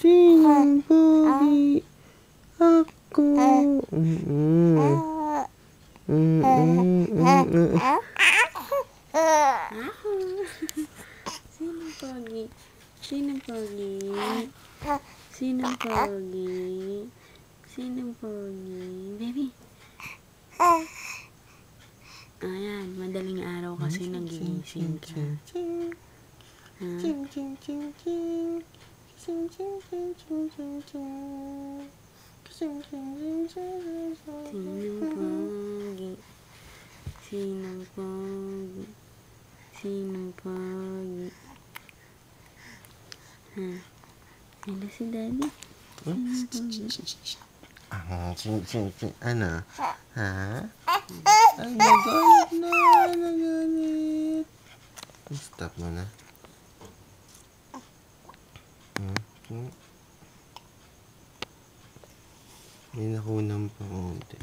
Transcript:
Sinong pogi? Ako. Sinong pogi? Sinong pogi? Sinong pogi? Sinong pogi? Baby. Ayan, madaling araw kasi nagigising ka. Sinong pogi? Sinong pogi? Sinong pogi? Ha? Ano si Daddy? Ano? Ha? Ay, nagalit na. Nagalit. Stop mo na. May nakunang pa konti.